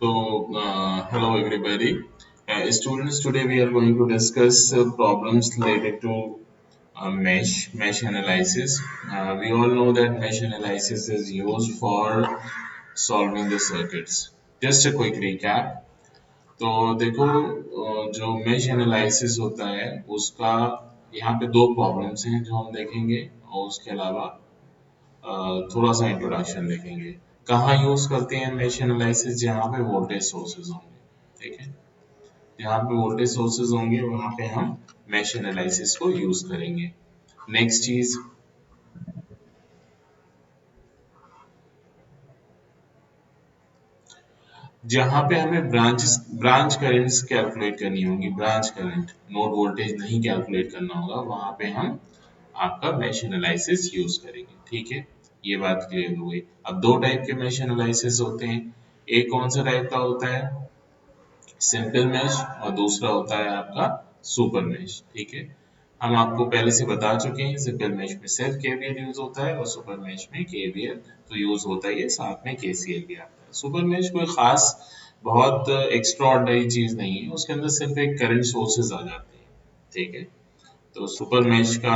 Hello everybody. Students, today we are going to discuss problems related to mesh analysis. We all know that mesh analysis is used for solving the circuits. Just a quick recap. तो देखो जो mesh analysis होता है उसका यहाँ पे दो problems हैं जो हम देखेंगे और उसके अलावा थोड़ा सा इंट्रोडक्शन देखेंगे। कहाँ यूज करते हैं मेश एनालिसिस? जहाँ पे वोल्टेज सोर्सेज होंगे, ठीक है। जहाँ पे वोल्टेज सोर्सेज होंगे वहाँ पे हम मेश एनालिसिस को यूज करेंगे। नेक्स्ट चीज, जहाँ पे हमें ब्रांच करंट्स कैलकुलेट करनी होगी, ब्रांच करंट, नोड वोल्टेज नहीं कैलकुलेट करना होगा, वहाँ पे हम आपका मेश एनालिसिस यूज करेंगे, ठीक है। ये बात क्लियर हो गई। अब दो टाइप के मेश एनालिसिस होते हैं। एक कौन सा टाइप का होता है? सिंपल मैश, और दूसरा होता है आपका सुपर मैश, ठीक है। हम आपको पहले से बता चुके हैं सिंपल मैश में सिर्फ केवीएल यूज होता है और सुपर मैश में केवीएल तो यूज होता ही है, साथ में केसीएल भी आता है। सुपर मैश कोई खास बहुत एक्स्ट्रा ऑर्डिनरी चीज नहीं है, उसके अंदर सिर्फ एक करंट सोर्सेज आ जाते हैं, ठीक है। तो सुपर मैश का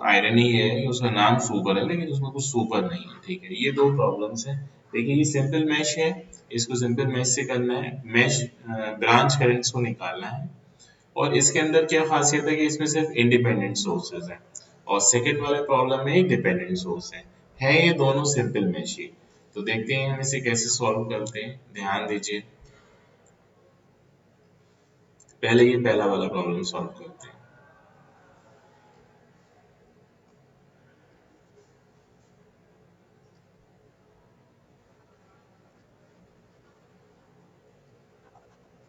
आयरनी ये है कि उसका नाम सुपर है लेकिन उसमें कुछ सुपर नहीं है, ठीक है। ये दो प्रॉब्लम्स हैं। देखिए ये सिंपल मैश है, इसको सिंपल मैश से करना है, मैश ब्रांच करंट्स को निकालना है। और इसके अंदर क्या खासियत है कि इसमें सिर्फ इंडिपेंडेंट सोर्सेज हैं और सेकंड वाले प्रॉब्लम में एक डिपेंडेंट सोर्स है ये दोनों सिंपल मैश ही। तो देखते हैं हम इसे कैसे सॉल्व करते हैं, ध्यान दीजिए। पहले ये पहला वाला प्रॉब्लम सॉल्व करते हैं।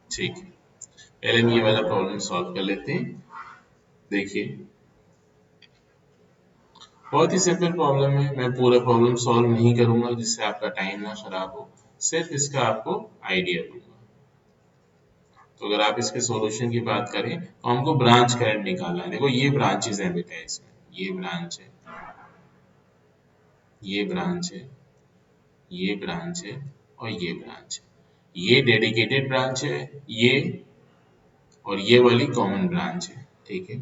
ठीक है, पहले हम ये वाला प्रॉब्लम सॉल्व कर लेते हैं। देखिए बहुत ही सिंपल प्रॉब्लम है, मैं पूरा प्रॉब्लम सॉल्व नहीं करूंगा जिससे आपका टाइम ना खराब हो, सिर्फ इसका आपको आइडिया दूंगा। तो अगर आप इसके सॉल्यूशन की बात करें तो हमको ब्रांच करंट निकालना है। देखो ये ब्रांचेस हैं बेटा, इसमें ये ब्रांच है, ये ब्रांच है, ये ब्रांच है और ये ब्रांच है। ये डेडिकेटेड ब्रांच है, ये और ये वाली कॉमन ब्रांच है, ठीक है।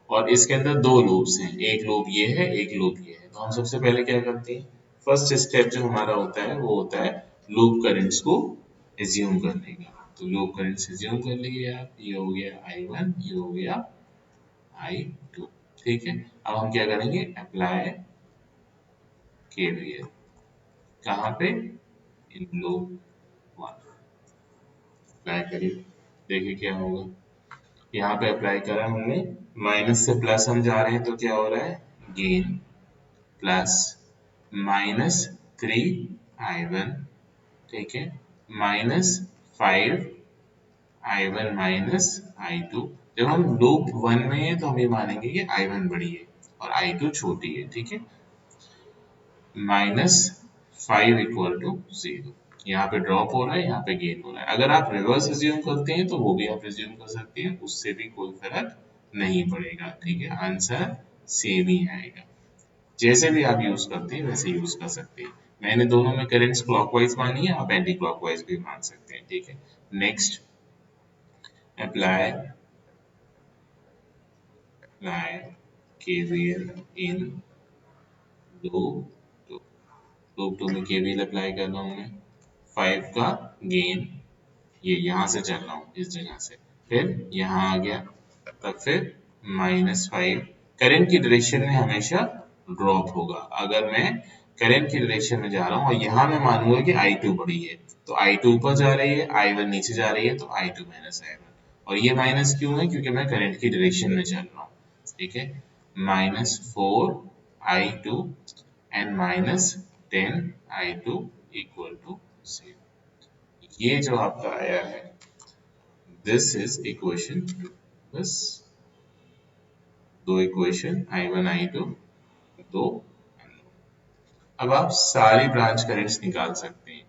और इसके अंदर दो लूप्स हैं, एक लूप ये है, एक लूप ये है। तो हम सबसे पहले क्या करते हैं, फर्स्ट स्टेप जो हमारा होता है वो होता है लूप करंट्स को एज्यूम करने का। तो लूप करंट्स एज्यूम कर लिए आप, ये हो गया I1, ये हो गया I2, ठीक है। अब हम क्या करेंगे, अप्लाई केवीएल, कहाँ पे? इन लूप वन, अप्लाई करिए, देखिए क्या होगा। यहाँ पे अप्लाई करा हमने, माइनस से प्लस हम जा रहे हैं तो क्या हो रहा है, गेन प्लस -3 I1, ठीक है, -5 I1 -I2। जब हम लूप वन में है तो हम ये मानेंगे कि I1 बड़ी है और I2 छोटी है, ठीक है। -5 इक्वल टू 0, यहाँ पे ड्रॉप हो रहा है, यहाँ पे गेन हो रहा है। अगर आप रिवर्स एज्यूम करते हैं तो वो भी आप एज्यूम कर सकते हैं, उससे भी कोई फर्क नहीं पड़ेगा, ठीक है। आंसर सेम ही आएगा। जैसे भी आप यूज करते हैं वैसे यूज कर सकते हैं। मैंने दोनों में करंट्स क्लॉकवाइज मानी है, आप एंटी क्लॉकवाइज भी मान सकते हैं, ठीक है। Next, apply apply KVL in loop two. Loop two में केवीएल अप्लाई कर रहा हूँ मैं, 5 का गेन, ये यहाँ से चल रहा हूँ इस जगह से, फिर यहाँ आ गया, तब फिर -5। करंट की डायरेक्शन में हमेशा ड्रॉप होगा। अगर मैं करंट की डायरेक्शन में जा रहा हूँ और यहाँ मैं मानूंगा कि I2 बड़ी है तो I2 ऊपर जा रही है, I1 नीचे जा रही है तो I2 माइनस I1। और ये माइनस क्यों है? क्योंकि मैं करंट की डायरेक्शन में चल रहा हूँ, ठीक है। -4 I2 and -10 I2 equal to 0। ये जो आपका आया है, दिस इज इक्वेशन, बस दो इक्वेशन I1 I2, दो। अब आप सारी ब्रांच करंट्स निकाल सकते हैं।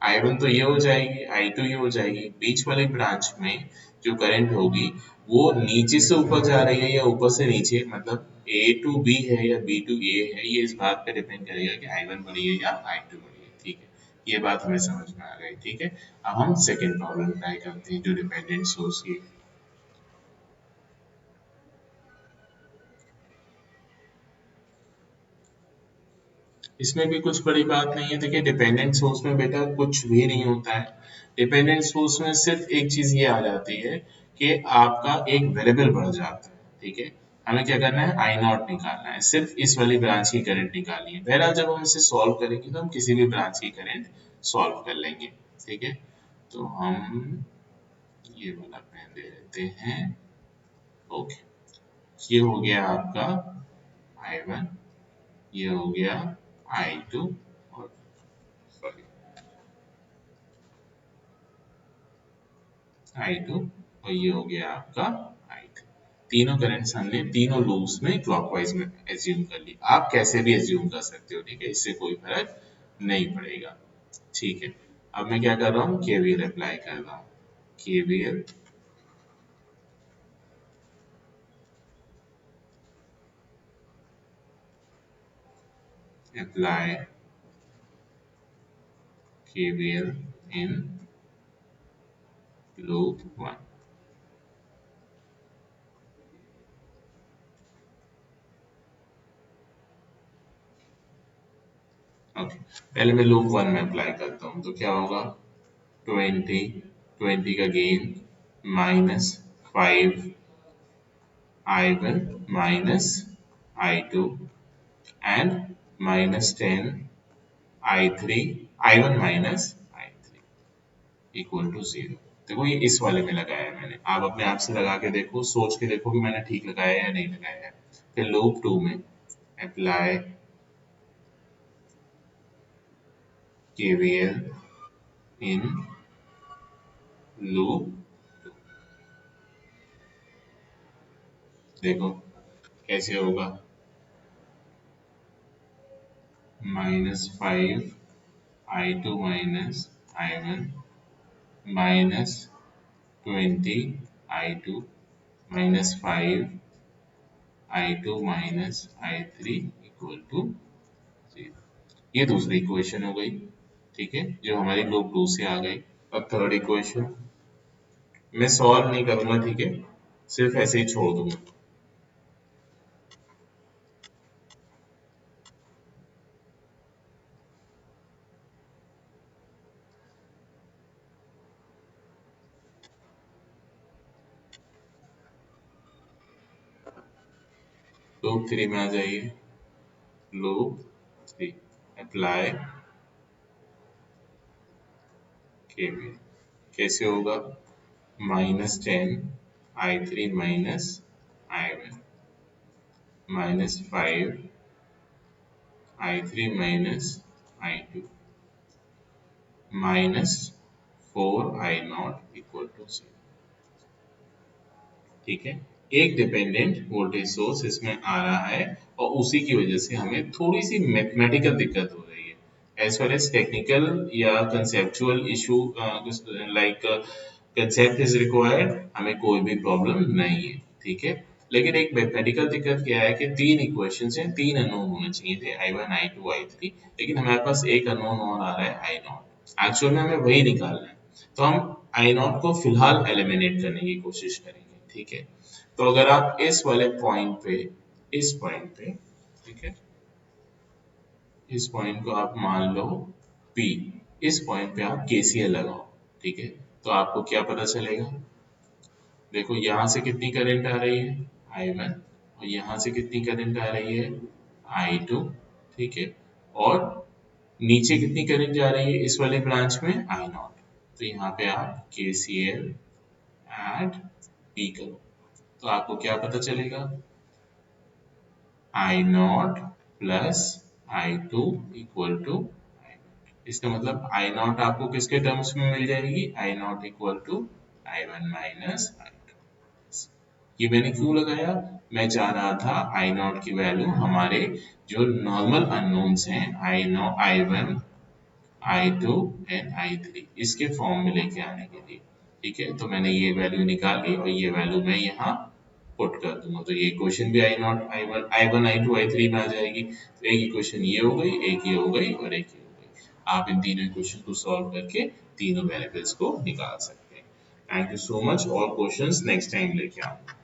I1 तो ये हो जाएगी, I2 ये हो जाएगी, बीच वाली ब्रांच में जो करंट होगी वो नीचे से ऊपर जा रही है या ऊपर से नीचे, मतलब A टू B है या B टू A है, ये इस बात पे डिपेंड करेगा कि I1 बड़ी है या I2 बड़ी है, ठीक है। ये बात हमें समझ में आ गई, ठीक है। अब हम सेकेंड प्रॉब्लम ट्राई करते हैं जो डिपेंडेंट सोर्स की। इसमें भी कुछ बड़ी बात नहीं है। देखिए डिपेंडेंट सोर्स में बेटा कुछ भी नहीं होता है। डिपेंडेंट सोर्स में सिर्फ एक चीज ये आ जाती है कि आपका एक वेरिएबल बढ़ जाता है, ठीक है। हमें क्या करना है, आई नॉट निकालना है, सिर्फ इस वाली ब्रांच की करंट निकालनी है। बहरहाल जब हम इसे सॉल्व करेंगे तो हम किसी भी ब्रांच की करंट सॉल्व कर लेंगे, ठीक है। तो हम ये वाला पेन ले लेते हैं। ओके, ये हो गया आपका I1, ये हो गया I2, और सॉरी I2, और ये हो गया आपका I3। तीनों करंट्स हमने तीनों लूप्स में क्लॉकवाइज में एज्यूम कर ली। आप कैसे भी एज्यूम कर सकते हो, ठीक है, इससे कोई फर्क नहीं पड़ेगा, ठीक है। अब मैं क्या कर रहा हूँ, केवीएल अप्लाई कर रहा हूँ। KVL apply, KVL in loop 1। Okay, पहले मैं लूप 1 में अप्लाई करता हूँ तो क्या होगा, 20 का gain minus 5 I1 minus I2 and minus 10 I3, I1 minus I3 equal to 0। देखो ये इस वाले में लगाया है मैंने, आप अपने आप से लगा के देखो, सोच के देखो कि मैंने ठीक लगाया है या नहीं लगाया है। फिर लूप 2 में अप्लाई KVL इन लूप, देखो कैसे होगा, -5 I2 minus I1 minus 20 I2 minus 5 I2 minus I3 equal to 0। ये दूसरी इक्वेशन हो गई, ठीक है, जो हमारी लूप 2 से आ गई। अब थर्ड इक्वेशन मैं सॉल्व नहीं करूंगा, ठीक है, सिर्फ ऐसे ही छोड़ दूंगा। लूप 3 में आ जाइए, लूप 3 अप्लाई केवीएल, कैसे होगा, -10 I3 minus I1 minus 5 I3 minus I2 minus 4 I0 equal to 0, ठीक है। एक डिपेंडेंट वोल्टेज सोर्स इसमें आ रहा है और उसी की वजह से हमें थोड़ी सी मैथमेटिकल दिक्कत हो रही है। एज फार एज टेक्निकल या conceptual issue like concept is required, हमें कोई भी प्रॉब्लम नहीं है, ठीक है। लेकिन एक मैथमेटिकल दिक्कत क्या है कि तीन इक्वेशन हैं, तीन अननोन होने चाहिए थे, I1 I2 I3, लेकिन हमारे पास एक अननोन और आ रहा है I0। एक्चुअल में हमें वही निकालना है, तो हम I0 को फिलहाल एलिमिनेट करने की कोशिश करेंगे, ठीक है। तो अगर आप इस वाले पॉइंट पे, इस पॉइंट पे, ठीक है, इस पॉइंट को आप मान लो P, इस पॉइंट पे आप KCL लगाओ, ठीक है। तो आपको क्या पता चलेगा, देखो यहाँ से कितनी करंट आ रही है, I1, और यहाँ से कितनी करंट आ रही है, I2, ठीक है, और नीचे कितनी करंट जा रही है इस वाले ब्रांच में, I0। तो यहाँ पे आप KCL एट P करो तो आपको क्या पता चलेगा, I0 plus I2 equal to I1। इसका मतलब I0 आपको किसके टर्म्स में मिल जाएगी, I0 equal to I1 minus I2। ये मैंने क्यों लगाया, मैं चाह रहा था I0 की वैल्यू हमारे जो नॉर्मल अननोन्स हैं, I0, I1, I2 and I3, इसके फॉर्म में लेके आने के लिए, ठीक है। तो मैंने ये वैल्यू निकाली और ये वैल्यू मैं यहाँ पुट कर दूंगा, तो ये इक्वेशन भी I0, I1, I1, I2, I3 में आ जाएगी। तो एक इक्वेशन ये हो गई, एक ये हो गई और एक ये हो गई। आप इन तीनों इक्वेशन को सॉल्व करके तीनों वेरिएबल्स को निकाल सकते हैं। Thank you so much. और क्वेश्चंस नेक्स्ट टाइम लेके आऊंगा।